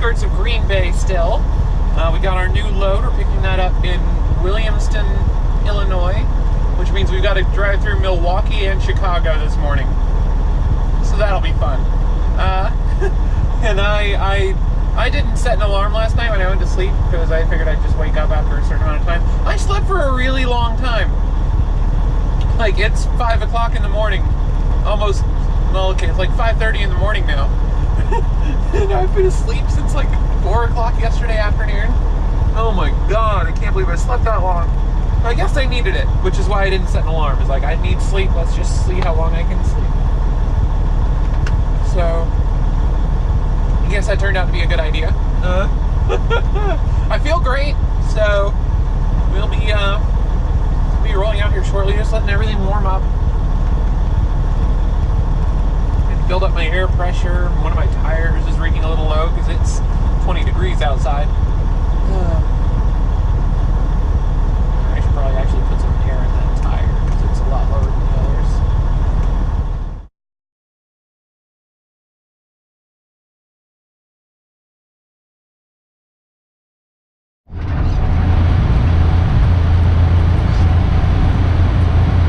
outskirts of Green Bay still. We got our new load. We're picking that up in Williamston, Illinois, which means we've got to drive through Milwaukee and Chicago this morning. So that'll be fun. And I didn't set an alarm last night when I went to sleep because I figured I'd just wake up after a certain amount of time. I slept for a really long time. Like, it's 5 o'clock in the morning. Almost, well, okay, it's like 5:30 in the morning now. And I've been asleep since like 4 o'clock yesterday afternoon. Oh my god, I can't believe I slept that long. I guess I needed it, which is why I didn't set an alarm. It's like, I need sleep, let's just see how long I can sleep. So, I guess that turned out to be a good idea. I feel great, so we'll be rolling out here shortly, just letting everything warm up. And build up my air pressure. One of my tires is ringing a little low because it's 20 degrees outside. I should probably actually put some air in that tire because it's a lot lower than the others.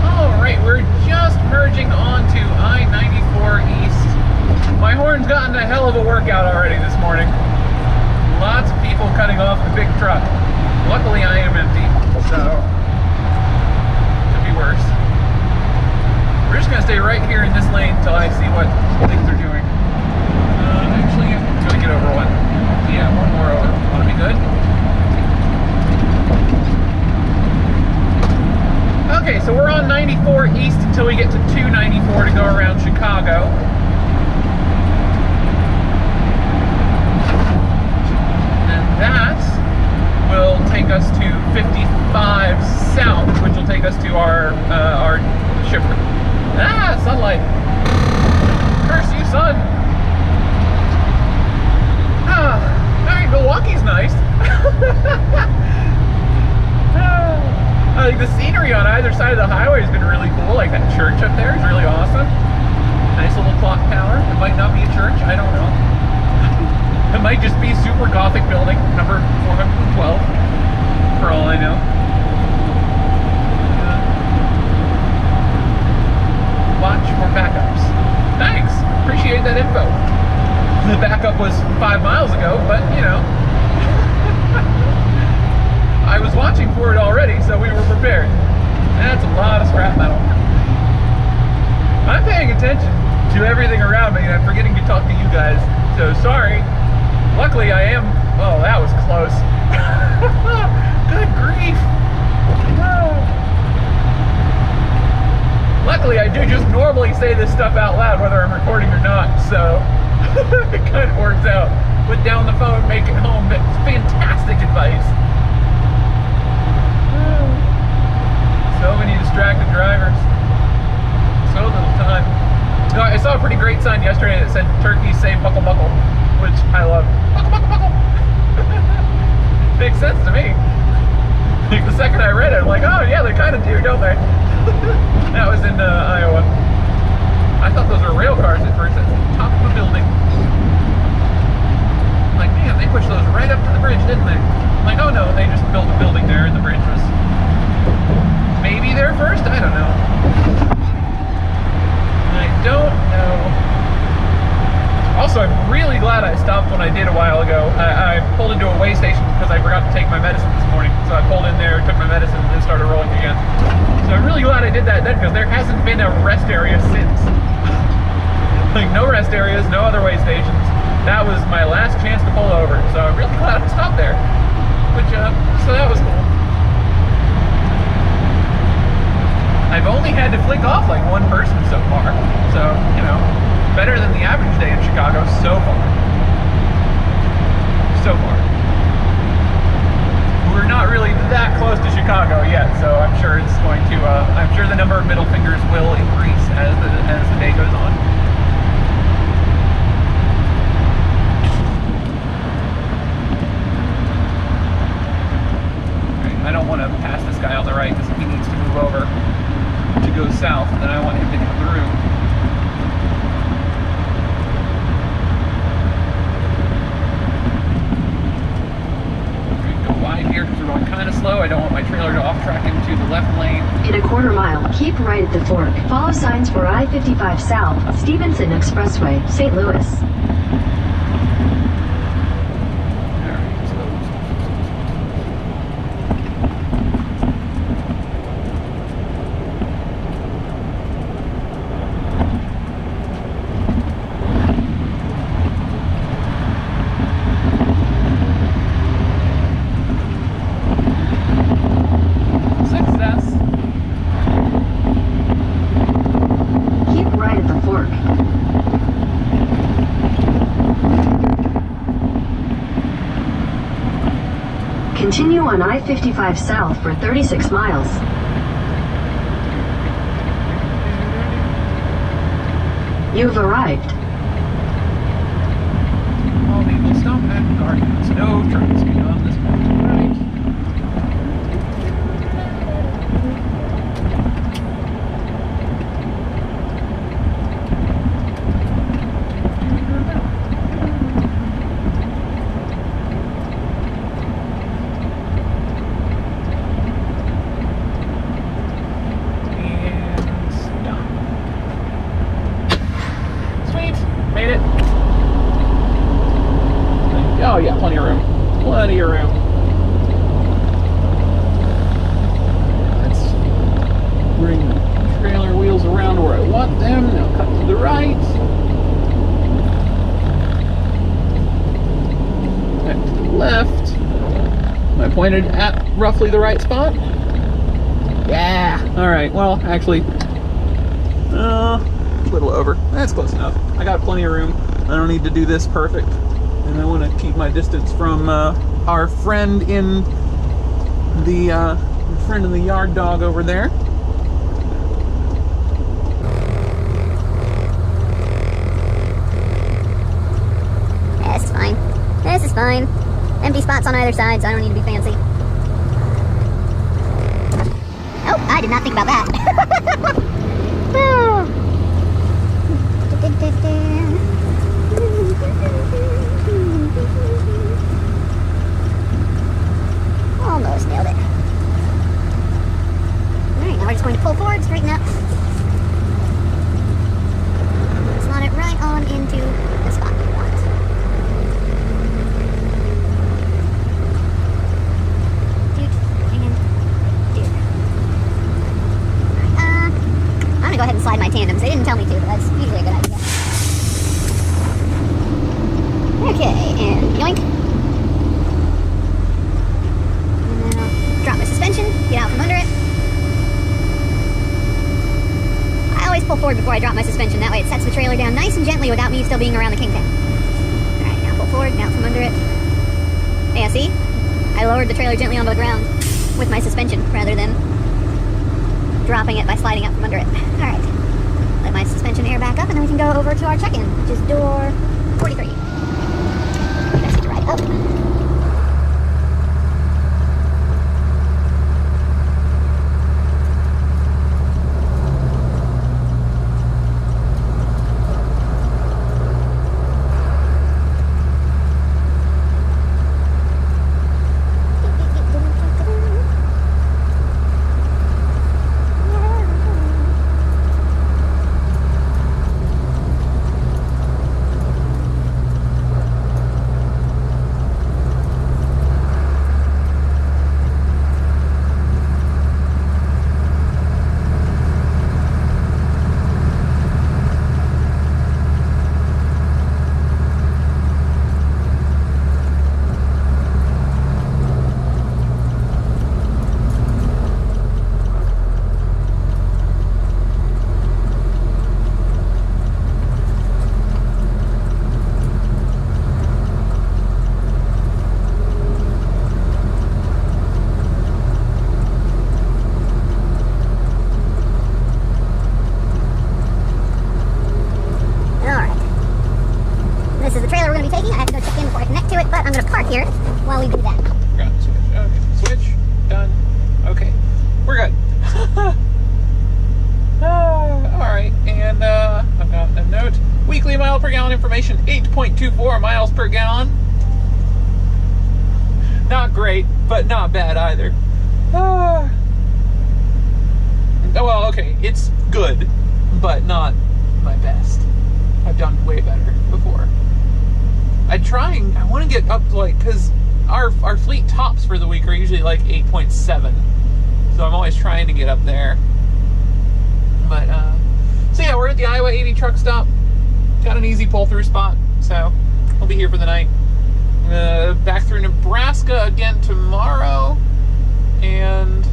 Alright, we're just merging onto I-94 East. My horn's gotten a hell of a workout already this morning. Lots of people cutting off the big truck. Luckily I am empty, so could be worse. We're just going to stay right here in this lane until I see what things are doing. Actually, I'm going to get over one. Yeah, one more over. Want to be good? Okay, so we're on 94 East until we get to 294 to go around Chicago. That will take us to 55 South, which will take us to our shipper. Ah, sunlight. Curse you, sun. Alright, Milwaukee's nice. Like the scenery on either side of the highway has been really cool. Like that church up there is really awesome. Nice little clock tower. It might not be a church, I don't know. It might just be super Gothic building, number 412, for all I know. Watch for backups. Thanks, appreciate that info. The backup was 5 miles ago, but you know. I was watching for it already, so we were prepared. That's a lot of scrap metal. I'm paying attention to everything around me, and I'm forgetting to talk to you guys, so sorry. Luckily I am, oh that was close. Good grief. Oh. Luckily I do just normally say this stuff out loud whether I'm recording or not, so it kind of works out. Put down the phone, make it home, that's fantastic advice. So many distracted drivers. So little time. No, I saw a pretty great sign yesterday that said turkeys say buckle buckle, which I love. Buckle, buckle, buckle. Makes sense to me. Like the second I read it, I'm like, oh yeah, they kind of do, don't they? That was in Iowa. I thought those were rail cars at first at the top of a building. Like, man, they pushed those right up to the bridge, didn't they? Like, oh no, they just built a building there and the bridge was maybe there first? I don't know. I don't know. Also, I'm really glad I stopped when I did a while ago. I pulled into a way station because I forgot to take my medicine this morning. So I pulled in there, took my medicine, and then started rolling again. So I'm really glad I did that then because there hasn't been a rest area since. Like, no rest areas, no other way stations. That was my last chance to pull over. So I'm really glad I stopped there. Which, so that was cool. I've only had to flick off like one person so far, so, you know, better than the average day in Chicago so far. So far. We're not really that close to Chicago yet, so I'm sure it's going to, I'm sure the number of middle fingers will increase as the day goes on. Right, I don't want to pass this guy on the right because he needs to move over to go south, and then I want him to come through. slow. I don't want my trailer to off track into the left lane. In a quarter mile, keep right at the fork. Follow signs for I-55 South, Stevenson Expressway, St. Louis. Continue on I-55 South for 36 miles. You've arrived. All vehicles stop at guardrails. No trucks beyond this point. Right. Made it. Oh yeah, plenty of room. Plenty of room. Let's bring the trailer wheels around where I want them. Now cut to the right. Back to the left. Am I pointed at roughly the right spot? Yeah. Alright, well, actually, a little over. That's close enough. I got plenty of room. I don't need to do this perfect. And I want to keep my distance from our friend in the yard dog over there. Yeah, this is fine. This is fine. Empty spots on either side, so I don't need to be fancy. Oh, I did not think about that. Oh. Almost nailed it. Alright, now we're just going to pull forward, straighten up. Slot it right on into the spot we want. Doot, and doot. Alright, I'm gonna go ahead and slide my tandems. They didn't tell me to, but that's usually a good idea. Okay, and yoink. And then I'll drop my suspension, get out from under it. I always pull forward before I drop my suspension, that way it sets the trailer down nice and gently without me still being around the kingpin. Alright, now pull forward, out from under it. Yeah, see? I lowered the trailer gently onto the ground with my suspension rather than dropping it by sliding out from under it. Alright, let my suspension air back up and then we can go over to our check-in, which is door 43. Up. Here while we do that. Got the switch. Okay. Switch. Done. Okay. We're good. Alright, and I've got a note. Weekly mile per gallon information, 8.24 miles per gallon. Not great, but not bad either. Well, okay, it's good, but not my best. I've done way better before. I want to get up to like, because our fleet tops for the week are usually like 8.7. So I'm always trying to get up there. But, so yeah, we're at the Iowa 80 truck stop. Got an easy pull-through spot, so I'll be here for the night. Back through Nebraska again tomorrow. And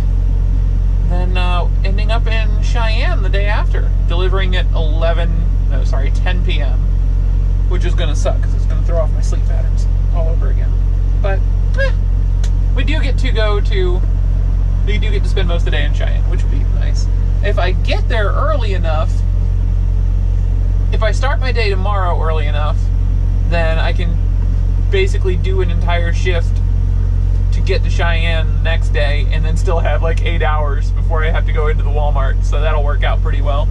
then ending up in Cheyenne the day after, delivering at 10 p.m., which is going to suck because it's going to throw off my sleep patterns all over again. But we do get to spend most of the day in Cheyenne, which would be nice. If I get there early enough, if I start my day tomorrow early enough, then I can basically do an entire shift to get to Cheyenne the next day and then still have like 8 hours before I have to go into the Walmart, so that'll work out pretty well.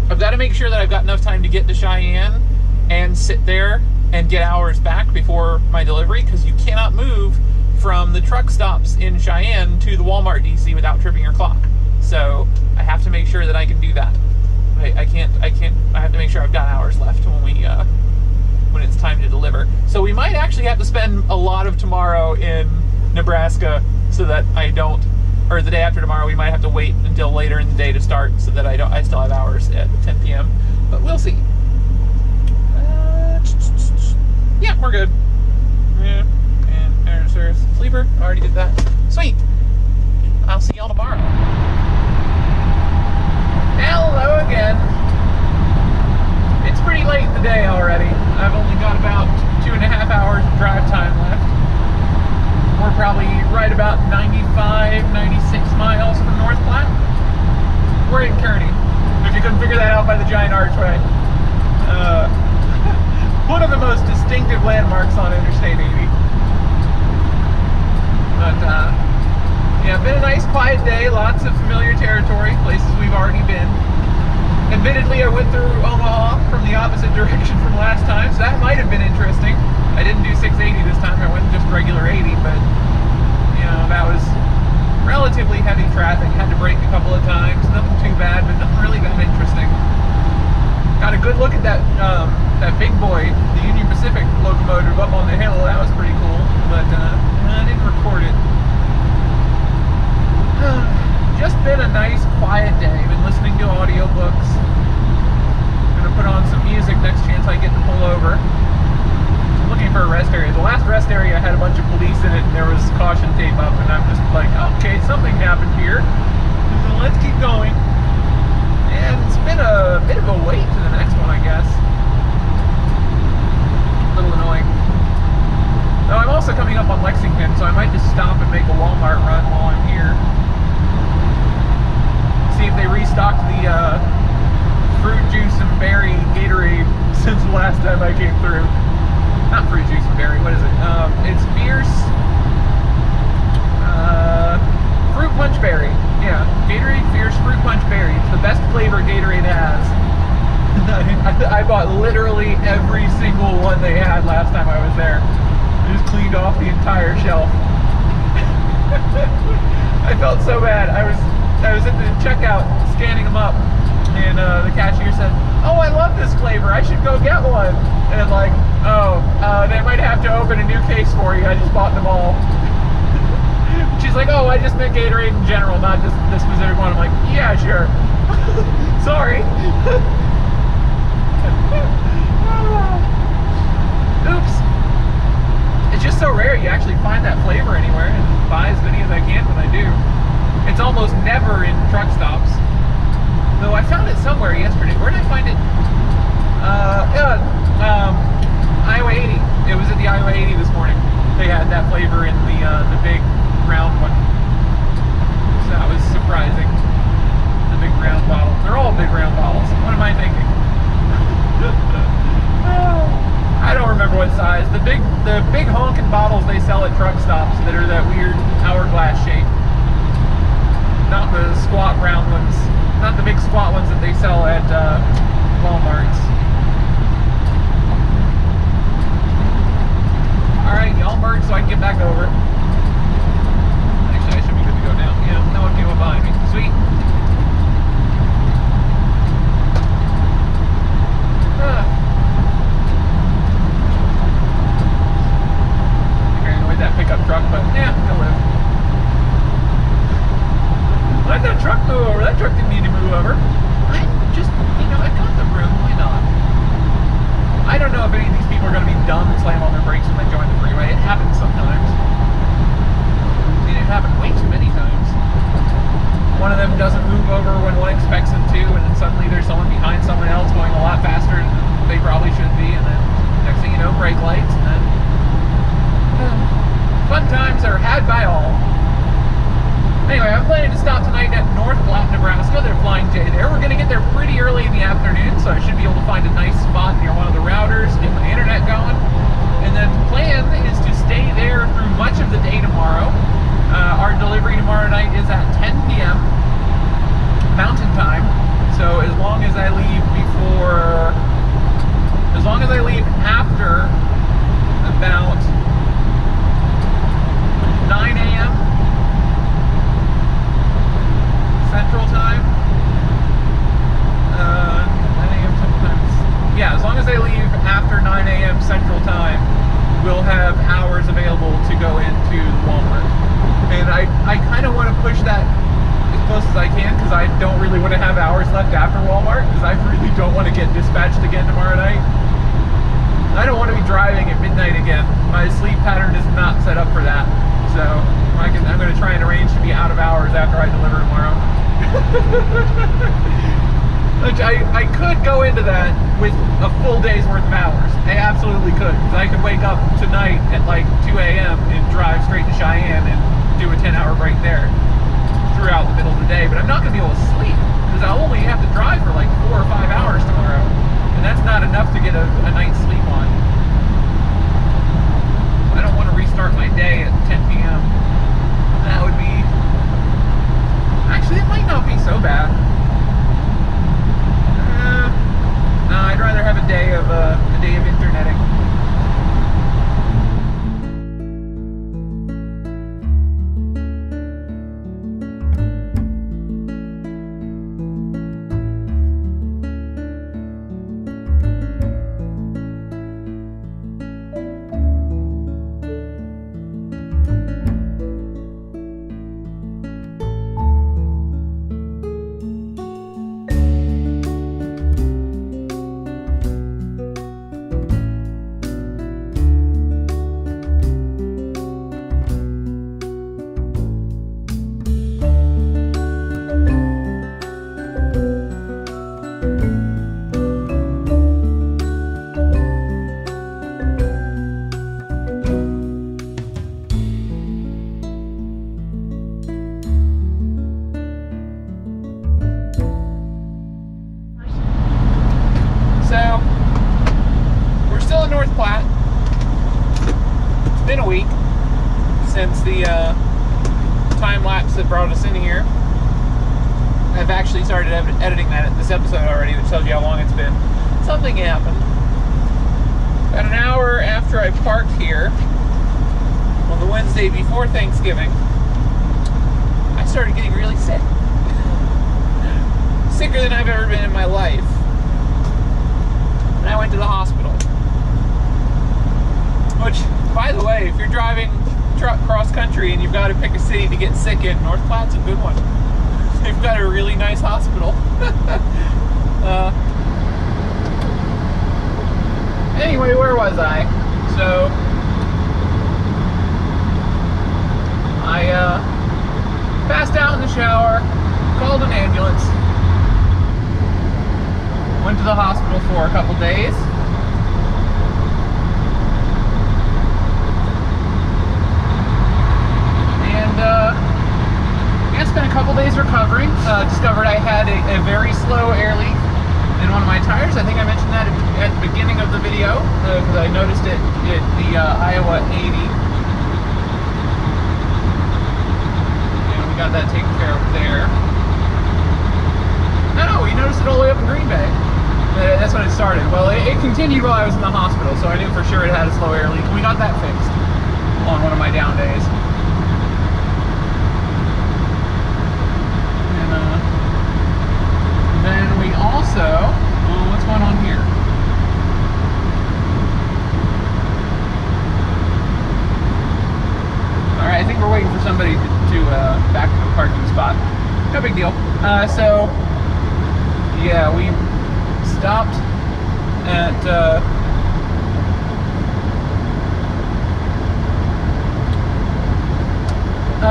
I've got to make sure that I've got enough time to get to Cheyenne and sit there and get hours back before my delivery, because you cannot move from the truck stops in Cheyenne to the Walmart DC without tripping your clock. So I have to make sure that I can do that. I have to make sure I've got hours left when it's time to deliver. So we might actually have to spend a lot of tomorrow in Nebraska so that or the day after tomorrow, we might have to wait until later in the day to start so that I still have hours at 10 p.m. But we'll see. Yeah, we're good. Yeah, and there's sleeper. Already did that. Sweet. I'll see y'all tomorrow. Hello again. It's pretty late in the day already. I've only got about 2.5 hours of drive time left. We're probably right about 95, 96 miles from North Platte. We're in Kearney, if you couldn't figure that out by the giant archway. One of the most distinctive landmarks on Interstate 80. But, yeah, been a nice quiet day, lots of familiar territory, places we've already been. Admittedly, I went through Omaha from the opposite direction from last time, so that might have been interesting. I didn't do 680 this time, I went just regular 80, but, you know, that was relatively heavy traffic. Had to brake a couple of times, nothing too bad, but nothing really that interesting. Got a good look at that big boy, the Union Pacific locomotive up on the hill. That was pretty cool, but I didn't record it. Just been a nice, quiet day. Been listening to audiobooks. Gonna put on some music next chance I get to pull over. I'm looking for a rest area. The last rest area had a bunch of police in it, and there was caution tape up, and I'm just like, okay, something happened here. So let's keep going. And it's been a bit of a wait to the next one, I guess. A little annoying. Though I'm also coming up on Lexington, so I might just stop and make a Walmart run while I'm here. See if they restocked the fruit juice and berry Gatorade since the last time I came through. Not fruit juice and berry, what is it? It's Fierce Fruit Punch Berry. Yeah, Gatorade Fierce Fruit Punch Berry. It's the best flavor Gatorade has. I bought literally every single one they had last time I was there. I just cleaned off the entire shelf. I felt so bad. I was at the checkout scanning them up, and the cashier said, "Oh, I love this flavor. I should go get one." And I'm like, "Oh, they might have to open a new case for you. I just bought them all." She's like, "Oh, I just meant Gatorade in general, not just this specific one." I'm like, "Yeah, sure." Sorry. Oops. It's just so rare you actually find that flavor anywhere, and buy as many as I can when I do. It's almost never in truck stops. Though I found it somewhere yesterday. Where did I find it? Iowa 80. It was at the Iowa 80 this morning. They had that flavor in the big round one. So that was surprising. The big round bottle. They're all big round bottles. What am I thinking? I don't remember what size. The big honking bottles they sell at truck stops that are that weird hourglass shape. Not the squat round ones. Not the big squat ones that they sell at Walmarts. Alright, y'all merge so I can get back over. Actually, I should be good to go now. so I should be able to find a nice spot near one of the routers, get my internet going. And then the plan is to stay there through much of the day tomorrow. Our delivery tomorrow night is at 10 p.m. Mountain Time. So as long as I leave after about 9 a.m. Central Time. 9 a.m. Central Time. Yeah, as long as I leave after 9 a.m. Central Time, we'll have hours available to go into Walmart. And I kind of want to push that as close as I can, because I don't really want to have hours left after Walmart, because I really don't want to get dispatched again tomorrow night. I don't want to be driving at midnight again. My sleep pattern is not set up for that. So I'm going to try and arrange to be out of hours after I deliver tomorrow. Which I could go into that with a full day's worth of hours. I absolutely could. Because I could wake up tonight at like 2 a.m. and drive straight to Cheyenne and do a 10-hour break there throughout the middle of the day. But I'm not going to be able to sleep, because I'll only have to drive for like 4 or 5 hours tomorrow. And that's not enough to get a night's sleep on. I don't want to restart my day at 10 p.m. That would be... Actually, it might not be so bad. No, I'd rather have a day of interneting. North Platte. It's been a week since the time lapse that brought us in here. I've actually started editing this episode already, which tells you how long it's been. Something happened. About an hour after I parked here on the Wednesday before Thanksgiving, I started getting really sick. Sicker than I've ever been in my life. And I went to the hospital. Which, by the way, if you're driving truck cross country and you've got to pick a city to get sick in, North Platte's a good one. They've got a really nice hospital. Anyway, where was I? So, I passed out in the shower, called an ambulance, went to the hospital for a couple days. I spent a couple days recovering. Discovered I had a very slow air leak in one of my tires. I think I mentioned that at the beginning of the video, because I noticed it at the Iowa 80. And we got that taken care of there. No, we noticed it all the way up in Green Bay. That's when it started. Well, it continued while I was in the hospital, so I knew for sure it had a slow air leak. We got that fixed on one of my down days. Then we also, what's going on here? Alright, I think we're waiting for somebody to back to a parking spot. No big deal. So, yeah, we stopped at,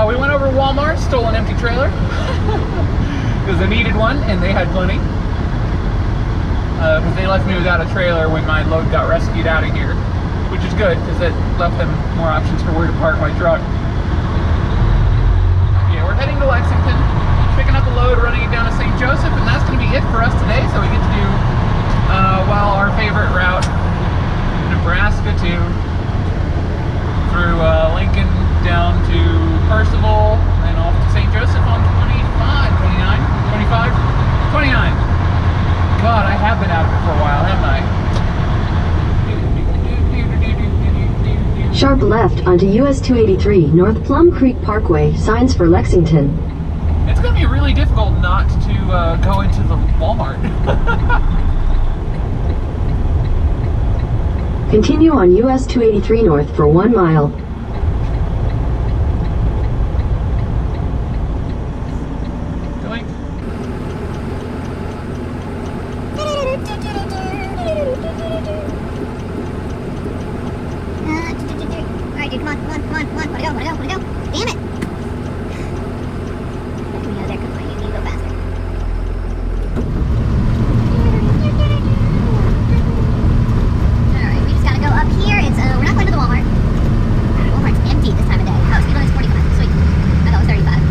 we went over to Walmart, stole an empty trailer. Because I needed one, and they had plenty. Because they left me without a trailer when my load got rescued out of here. Which is good, because it left them more options for where to park my truck. Yeah, we're heading to Lexington, picking up a load, running it down to St. Joseph, and that's going to be it for us today. So we get to do Well, our favorite route, Nebraska through Lincoln down to Percival, and off to St. Joseph on 29. God, I have been out of it for a while, haven't I? Sharp left onto US 283, North Plum Creek Parkway, signs for Lexington. It's going to be really difficult not to go into the Walmart. Continue on US 283 North for 1 mile. Alright, dude, come on. Wanna go? Damn it! There, come on, you need to go faster. Alright, we just gotta go up here. It's, we're not going to the Walmart. Walmart's empty this time of day. Oh, speed limit's 45. Sweet. I thought it was 35.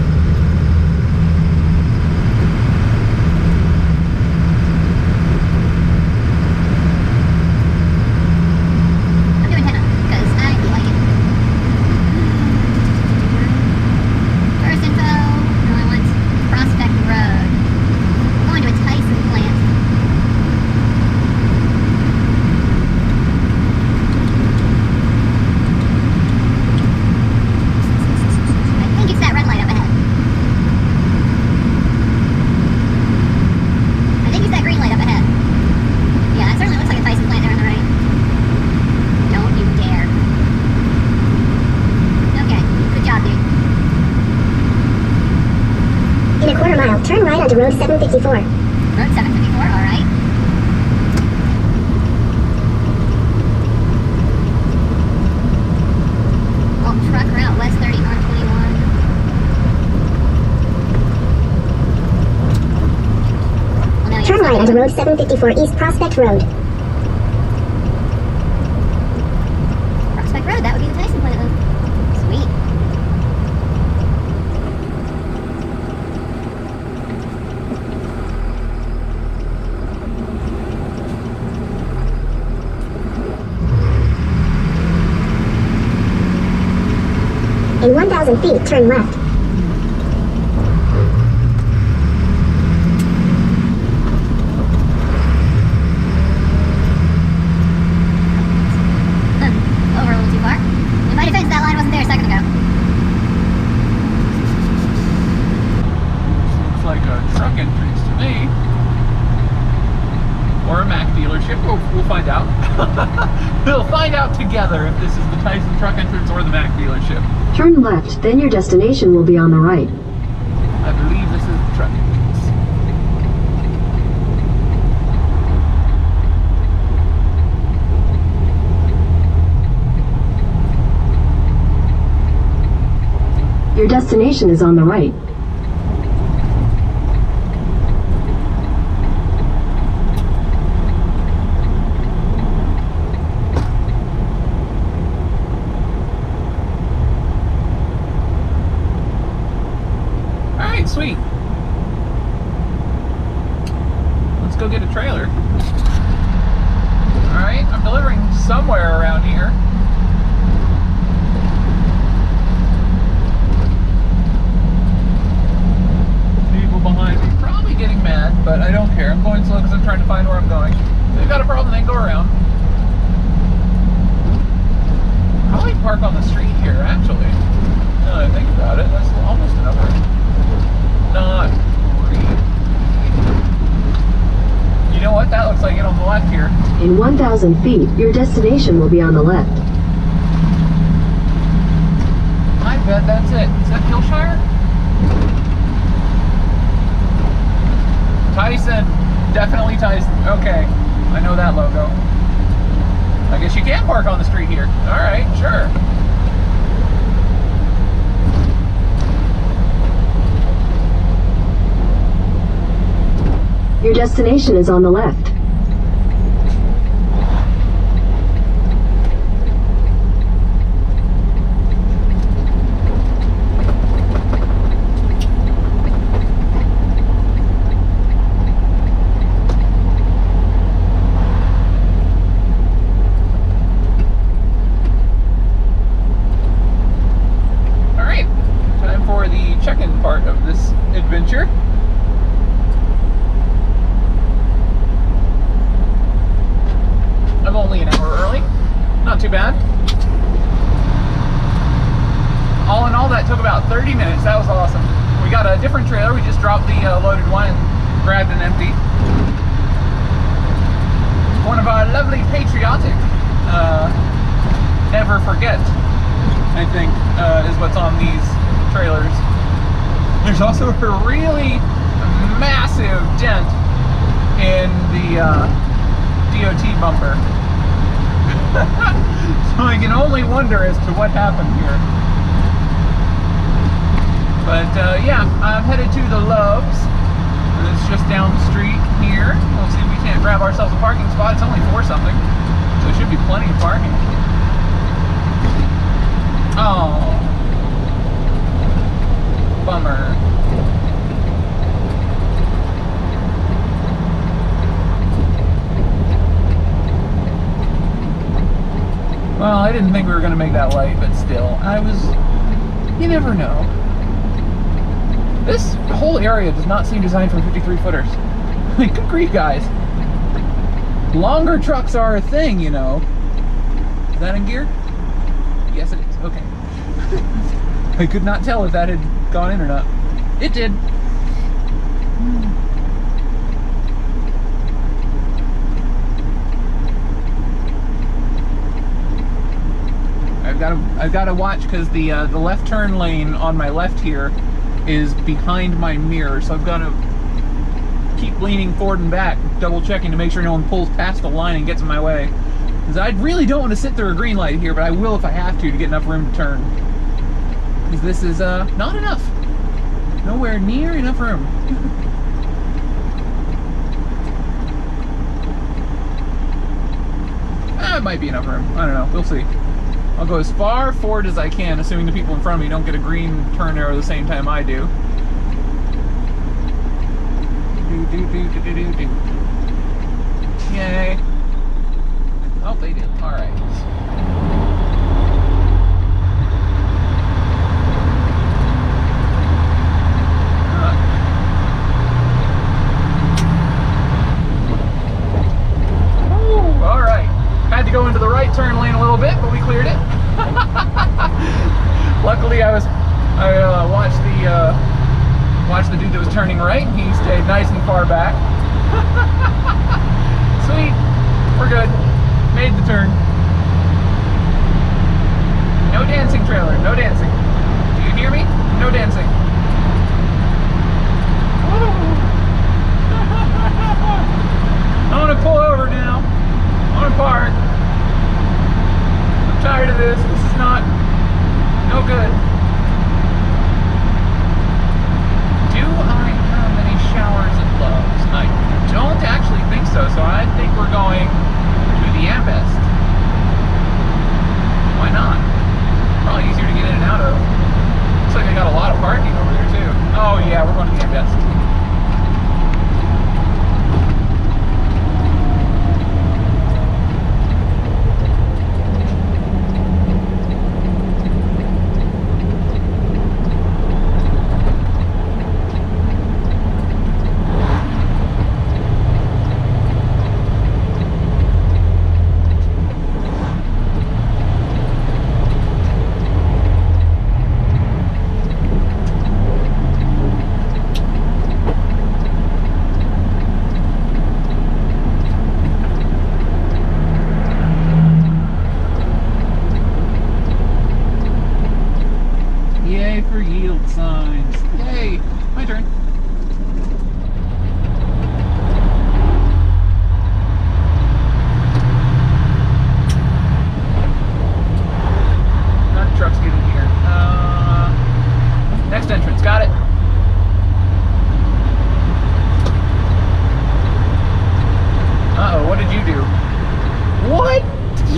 Turn right onto Road 754. Road 754, alright. Alt truck route, West 30, North 21. Well, turn right onto Road 754, East Prospect Road. Prospect Road, that would be the Tyson plant then. Sweet. In 1,000 feet, turn left. Over a little too far. In my defense, that line wasn't there a second ago. Looks like a truck entrance to me. Or a Mack dealership. We'll find out. We'll find out together if this is the Tyson truck entrance or the Mack dealership. Turn left, then your destination will be on the right. I believe this is the truck entrance. Your destination is on the right. Sweet. Let's go get a trailer. Alright, I'm delivering somewhere around here. People behind me probably getting mad, but I don't care. I'm going slow because I'm trying to find where I'm going. If they've got a problem, they can go around. Probably park on the street here, actually. Now that I think about it, that's almost enough room. Not really. You know what? That looks like it on the left here. In 1,000 feet, your destination will be on the left. I bet that's it. Is that Hillshire? Tyson. Definitely Tyson. Okay. I know that logo. I guess you can park on the street here. Alright, sure. Your destination is on the left. bad. All in all, that took about 30 minutes. That was awesome. We got a different trailer. We just dropped the loaded one and grabbed an empty. One of our lovely patriotic, never forget, I think, is what's on these trailers. There's also a really massive dent in the DOT bumper. So I can only wonder as to what happened here. But yeah, I'm headed to the Loves. It's just down the street here. We'll see if we can't grab ourselves a parking spot. It's only 4 something, so it should be plenty of parking. Oh, bummer. Well, I didn't think we were going to make that light, but still, you never know. This whole area does not seem designed for 53 footers. Like, good grief, guys. Longer trucks are a thing, you know. Is that in gear? Yes, it is. Okay. I could not tell if that had gone in or not. It did. I've got to watch because the left turn lane on my left here is behind my mirror, so I've got to keep leaning forward and back, double checking to make sure no one pulls past the line and gets in my way. Because I really don't want to sit through a green light here, but I will if I have to get enough room to turn. Because this is not enough. Nowhere near enough room. It might be enough room. I don't know. We'll see. I'll go as far forward as I can, assuming the people in front of me don't get a green turn arrow the same time I do. Yay. Oh, they did. Alright. Alright. Had to go into the right turn lane a little bit, but we cleared it. Luckily, I watched the dude that was turning right. He stayed nice and far back. Sweet, we're good. Made the turn. No dancing, trailer. No dancing. Do you hear me? No dancing. I want to pull over now. I want to park. I'm tired of this. This is no good. Do I have any showers at Lowe's? I don't actually think so, so I think we're going to the Ambest. Why not? Probably easier to get in and out of. Looks like they got a lot of parking over there too. Oh yeah, we're going to the Ambest.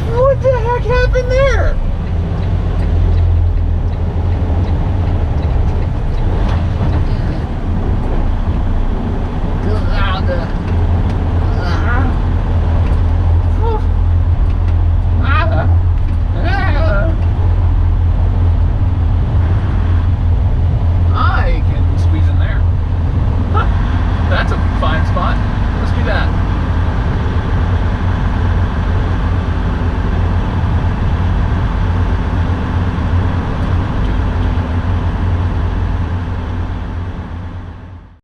What the heck happened there?